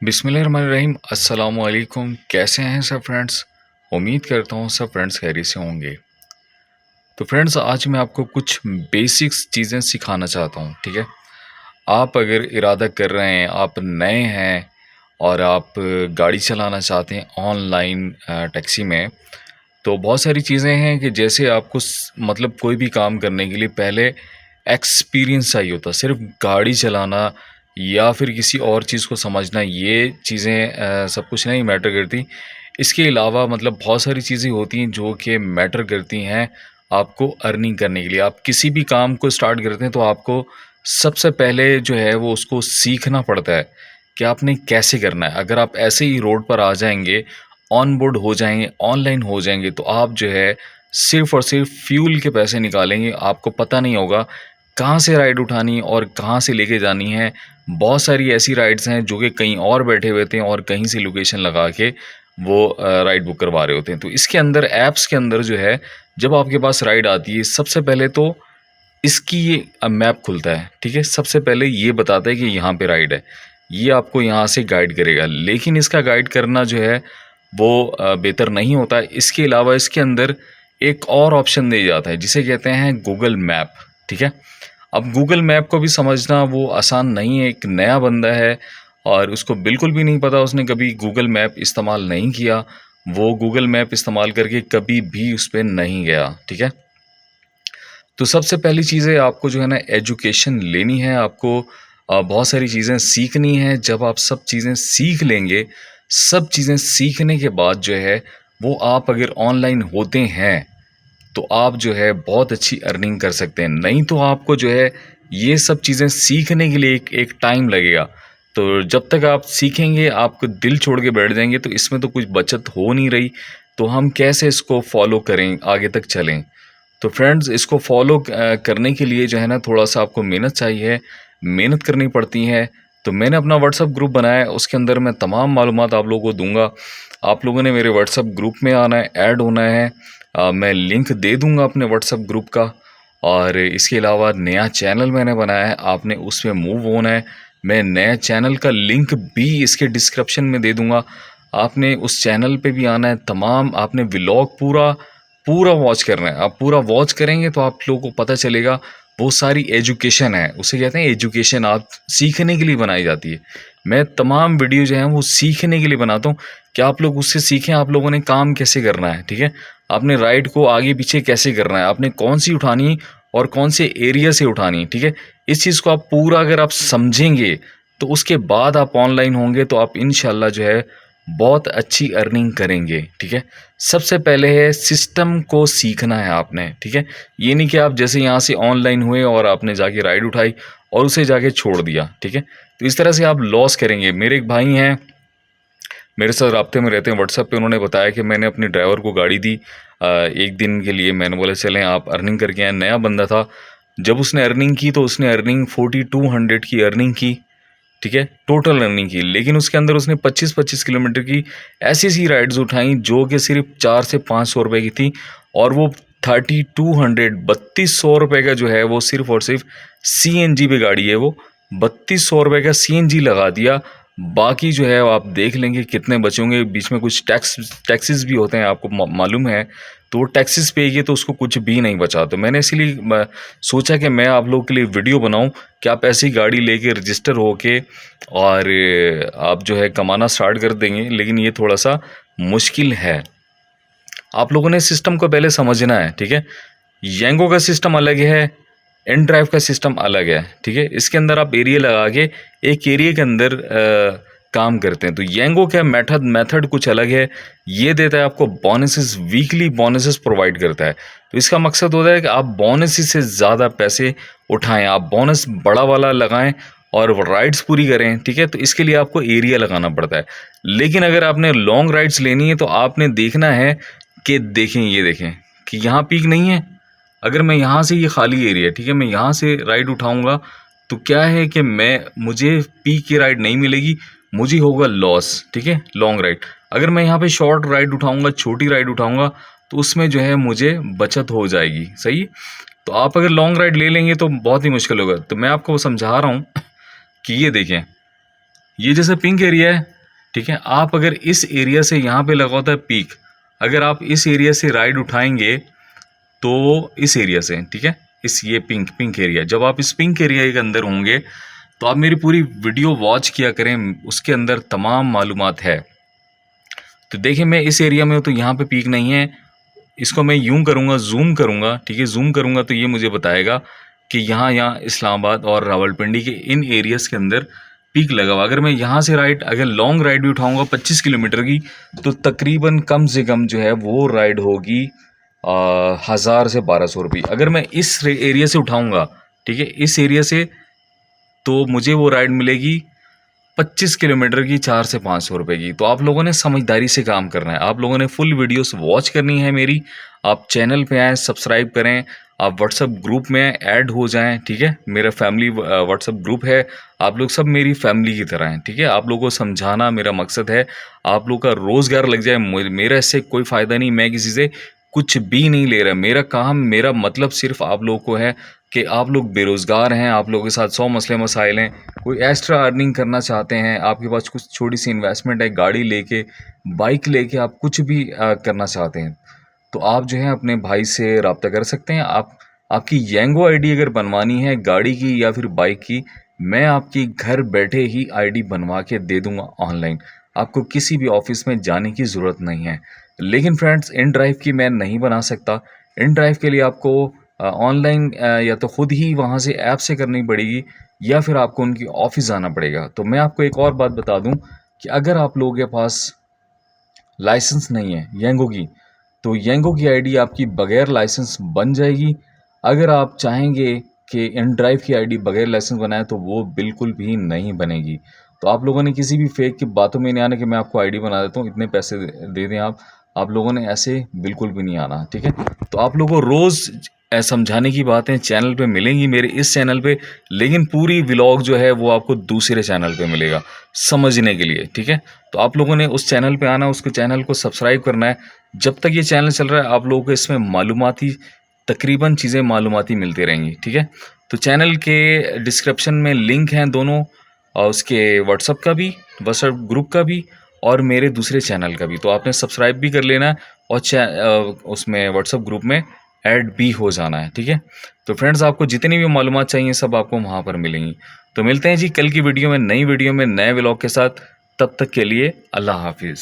बिस्मिल्लाहिर्रहमानिर्रहीम। अस्सलामु अलैकुम। कैसे हैं सब फ्रेंड्स? उम्मीद करता हूँ सब फ्रेंड्स खैरियत से होंगे। तो फ्रेंड्स, आज मैं आपको कुछ बेसिक्स चीज़ें सिखाना चाहता हूँ, ठीक है? आप अगर इरादा कर रहे हैं, आप नए हैं और आप गाड़ी चलाना चाहते हैं ऑनलाइन टैक्सी में, तो बहुत सारी चीज़ें हैं कि जैसे आपको मतलब कोई भी काम करने के लिए पहले एक्सपीरियंस चाहिए होता है। सिर्फ गाड़ी चलाना या फिर किसी और चीज़ को समझना, ये चीज़ें सब कुछ नहीं मैटर करती। इसके अलावा मतलब बहुत सारी चीज़ें होती हैं जो कि मैटर करती हैं आपको अर्निंग करने के लिए। आप किसी भी काम को स्टार्ट करते हैं तो आपको सबसे पहले जो है वो उसको सीखना पड़ता है कि आपने कैसे करना है। अगर आप ऐसे ही रोड पर आ जाएंगे, ऑन बोर्ड हो जाएंगे, ऑनलाइन हो जाएंगे, तो आप जो है सिर्फ़ और सिर्फ फ्यूल के पैसे निकालेंगे। आपको पता नहीं होगा कहाँ से राइड उठानी है और कहाँ से लेके जानी है। बहुत सारी ऐसी राइड्स हैं जो कि कहीं और बैठे हुए थे और कहीं से लोकेशन लगा के वो राइड बुक करवा रहे होते हैं। तो इसके अंदर ऐप्स के अंदर जो है, जब आपके पास राइड आती है, सबसे पहले तो इसकी ये मैप खुलता है, ठीक है? सबसे पहले ये बताता है कि यहाँ पे राइड है। ये आपको यहाँ से गाइड करेगा, लेकिन इसका गाइड करना जो है वो बेहतर नहीं होता है। इसके अलावा इसके अंदर एक और ऑप्शन दिया जाता है जिसे कहते हैं गूगल मैप, ठीक है? अब गूगल मैप को भी समझना वो आसान नहीं है। एक नया बंदा है और उसको बिल्कुल भी नहीं पता, उसने कभी गूगल मैप इस्तेमाल नहीं किया, वो गूगल मैप इस्तेमाल करके कभी भी उस पे नहीं गया, ठीक है? तो सबसे पहली चीज़ है, आपको जो है ना एजुकेशन लेनी है। आपको बहुत सारी चीज़ें सीखनी है। जब आप सब चीज़ें सीख लेंगे, सब चीज़ें सीखने के बाद जो है वो आप अगर ऑनलाइन होते हैं तो आप जो है बहुत अच्छी अर्निंग कर सकते हैं। नहीं तो आपको जो है ये सब चीज़ें सीखने के लिए एक एक टाइम लगेगा। तो जब तक आप सीखेंगे, आपको दिल छोड़ के बैठ जाएंगे तो इसमें तो कुछ बचत हो नहीं रही। तो हम कैसे इसको फॉलो करें, आगे तक चलें? तो फ्रेंड्स, इसको फॉलो करने के लिए जो है ना थोड़ा सा आपको मेहनत चाहिए, मेहनत करनी पड़ती है। तो मैंने अपना व्हाट्सअप ग्रुप बनाया है, उसके अंदर मैं तमाम मालूमात आप लोगों को दूंगा। आप लोगों ने मेरे व्हाट्सअप ग्रुप में आना है, ऐड होना है। मैं लिंक दे दूंगा अपने व्हाट्सअप ग्रुप का। और इसके अलावा नया चैनल मैंने बनाया है, आपने उसमें मूव होना है। मैं नया चैनल का लिंक भी इसके डिस्क्रिप्शन में दे दूंगा। आपने उस चैनल पे भी आना है। तमाम आपने व्लॉग पूरा पूरा वॉच करना है। आप पूरा वॉच करेंगे तो आप लोगों को पता चलेगा वो सारी एजुकेशन है, उसे कहते हैं एजुकेशन। आप सीखने के लिए बनाई जाती है। मैं तमाम वीडियो जो हैं वो सीखने के लिए बनाता हूँ कि आप लोग उससे सीखें। आप लोगों ने काम कैसे करना है, ठीक है? आपने राइड को आगे पीछे कैसे करना है, आपने कौन सी उठानी है और कौन से एरिया से उठानी है, ठीक है? इस चीज़ को आप पूरा अगर आप समझेंगे तो उसके बाद आप ऑनलाइन होंगे तो आप इंशाल्लाह जो है बहुत अच्छी अर्निंग करेंगे, ठीक है? सबसे पहले है सिस्टम को सीखना है आपने, ठीक है? ये नहीं कि आप जैसे यहाँ से ऑनलाइन हुए और आपने जाके राइड उठाई और उसे जाके छोड़ दिया, ठीक है? तो इस तरह से आप लॉस करेंगे। मेरे एक भाई हैं, मेरे साथ राब्ते में रहते हैं व्हाट्सएप पे। उन्होंने बताया कि मैंने अपने ड्राइवर को गाड़ी दी एक दिन के लिए। मैंने बोला चलें, आप अर्निंग करके आए। नया बंदा था। जब उसने अर्निंग की तो उसने अर्निंग 4200 की अर्निंग की, ठीक है? टोटल रनिंग की। लेकिन उसके अंदर उसने 25-25 किलोमीटर की ऐसी-ऐसी राइड्स उठाई जो कि सिर्फ 4 से 500 रुपए की थी। और वो 3200 3200 रुपए का जो है वो सिर्फ और सिर्फ सीएनजी पे गाड़ी है वो। 3200 रुपए का सीएनजी लगा दिया। बाकी जो है वो आप देख लेंगे कितने बचे होंगे। बीच में कुछ टैक्सेस भी होते हैं, आपको मालूम है। तो वो टैक्सेस पे किए तो उसको कुछ भी नहीं बचा। तो मैंने इसीलिए सोचा कि मैं आप लोगों के लिए वीडियो बनाऊं कि आप ऐसी गाड़ी लेके रजिस्टर होके और आप जो है कमाना स्टार्ट कर देंगे। लेकिन ये थोड़ा सा मुश्किल है। आप लोगों ने सिस्टम को पहले समझना है, ठीक है? येंगो का सिस्टम अलग है, इन ड्राइव का सिस्टम अलग है, ठीक है? इसके अंदर आप एरिया लगा के एक एरिया के अंदर काम करते हैं। तो येंगो का मेथड कुछ अलग है। ये देता है आपको बोनसेस, वीकली बोनसेस प्रोवाइड करता है। तो इसका मकसद होता है कि आप बोनस से ज़्यादा पैसे उठाएं, आप बोनस बड़ा वाला लगाएं और राइड्स पूरी करें, ठीक है? तो इसके लिए आपको एरिया लगाना पड़ता है। लेकिन अगर आपने लॉन्ग राइड्स लेनी है तो आपने देखना है कि देखें, ये देखें कि यहाँ पीक नहीं है। अगर मैं यहाँ से, ये खाली एरिया, ठीक है, मैं यहाँ से राइड उठाऊंगा तो क्या है कि मुझे पीक की राइड नहीं मिलेगी, मुझे होगा लॉस, ठीक है? Long ride. अगर मैं यहाँ पे शॉर्ट राइड उठाऊंगा, छोटी राइड उठाऊंगा, तो उसमें जो है मुझे बचत हो जाएगी, सही? तो आप अगर लॉन्ग राइड ले लेंगे तो बहुत ही मुश्किल होगा। तो मैं आपको समझा रहा हूँ कि ये देखें, ये जैसे पिंक एरिया है, ठीक है। आप अगर इस एरिया से यहाँ पे लगा होता है पीक, अगर आप इस एरिया से राइड उठाएंगे तो इस एरिया से, ठीक है, इस ये पिंक एरिया, जब आप इस पिंक एरिया के अंदर होंगे तो आप मेरी पूरी वीडियो वॉच किया करें, उसके अंदर तमाम मालूमात है। तो देखिए मैं इस एरिया में हूँ तो यहाँ पे पीक नहीं है, इसको मैं यूं करूँगा, जूम करूँगा, ठीक है, जूम करूँगा तो ये मुझे बताएगा कि यहाँ इस्लामाबाद और रावलपिंडी के इन एरियाज़ के अंदर पीक लगा हुआ। अगर मैं यहाँ से राइड, अगर लॉन्ग राइड भी उठाऊँगा 25 किलोमीटर की, तो तकरीबन कम से कम जो है वो राइड होगी 1000 से 1200 रुपये। अगर मैं इस एरिया से उठाऊँगा, ठीक है, इस एरिया से, तो मुझे वो राइड मिलेगी 25 किलोमीटर की 4 से 500 रुपये की। तो आप लोगों ने समझदारी से काम करना है, आप लोगों ने फुल वीडियोस वॉच करनी है मेरी। आप चैनल पे आएँ, सब्सक्राइब करें, आप व्हाट्सअप ग्रुप में ऐड हो जाएं, ठीक है। मेरा फैमिली व्हाट्सअप ग्रुप है, आप लोग सब मेरी फैमिली की तरह हैं, ठीक है। आप लोगों को समझाना मेरा मकसद है, आप लोग का रोज़गार लग जाए। मेरा इससे कोई फ़ायदा नहीं, मैं किसी से कुछ भी नहीं ले रहा। मेरा काम, मेरा मतलब सिर्फ आप लोगों को है कि आप लोग बेरोज़गार हैं, आप लोगों के साथ 100 मसले मसाइल हैं, कोई एक्स्ट्रा अर्निंग करना चाहते हैं, आपके पास कुछ छोटी सी इन्वेस्टमेंट है, गाड़ी लेके, बाइक लेके आप कुछ भी करना चाहते हैं, तो आप जो है अपने भाई से रब्ता कर सकते हैं। आपकी येंगो आईडी अगर बनवानी है गाड़ी की या फिर बाइक की, मैं आपकी घर बैठे ही आईडी बनवा के दे दूंगा ऑनलाइन। आपको किसी भी ऑफिस में जाने की ज़रूरत नहीं है। लेकिन फ्रेंड्स, इन ड्राइव की मैं नहीं बना सकता। इन ड्राइव के लिए आपको ऑनलाइन या तो ख़ुद ही वहाँ से ऐप से करनी पड़ेगी या फिर आपको उनकी ऑफिस जाना पड़ेगा। तो मैं आपको एक और बात बता दूं कि अगर आप लोगों के पास लाइसेंस नहीं है येंगो की, तो येंगो की आईडी आपकी बगैर लाइसेंस बन जाएगी। अगर आप चाहेंगे कि इन ड्राइव की आईडी बगैर लाइसेंस बनाए, तो वो बिल्कुल भी नहीं बनेगी। तो आप लोगों ने किसी भी फेक की बातों में नहीं आना कि मैं आपको आईडी बना देता हूँ, इतने पैसे दे दें आप लोगों ने ऐसे बिल्कुल भी नहीं आना, ठीक है। तो आप लोगों को रोज़ समझाने की बातें चैनल पे मिलेंगी, मेरे इस चैनल पे, लेकिन पूरी व्लॉग जो है वो आपको दूसरे चैनल पे मिलेगा समझने के लिए, ठीक है। तो आप लोगों ने उस चैनल पे आना, उसको चैनल को सब्सक्राइब करना है। जब तक ये चैनल चल रहा है आप लोगों को इसमें मालूमाती, तकरीबन चीज़ें मालूमाती मिलती रहेंगी, ठीक है। तो चैनल के डिस्क्रिप्शन में लिंक हैं दोनों, और उसके व्हाट्सअप का भी, व्हाट्सअप ग्रुप का भी, और मेरे दूसरे चैनल का भी। तो आपने सब्सक्राइब भी कर लेना है और उसमें व्हाट्सअप ग्रुप में ऐड भी हो जाना है, ठीक है। तो फ्रेंड्स, आपको जितनी भी मालूमात चाहिए सब आपको वहाँ पर मिलेंगी। तो मिलते हैं जी कल की वीडियो में, नई वीडियो में, नए व्लॉग के साथ। तब तक के लिए अल्लाह हाफिज़।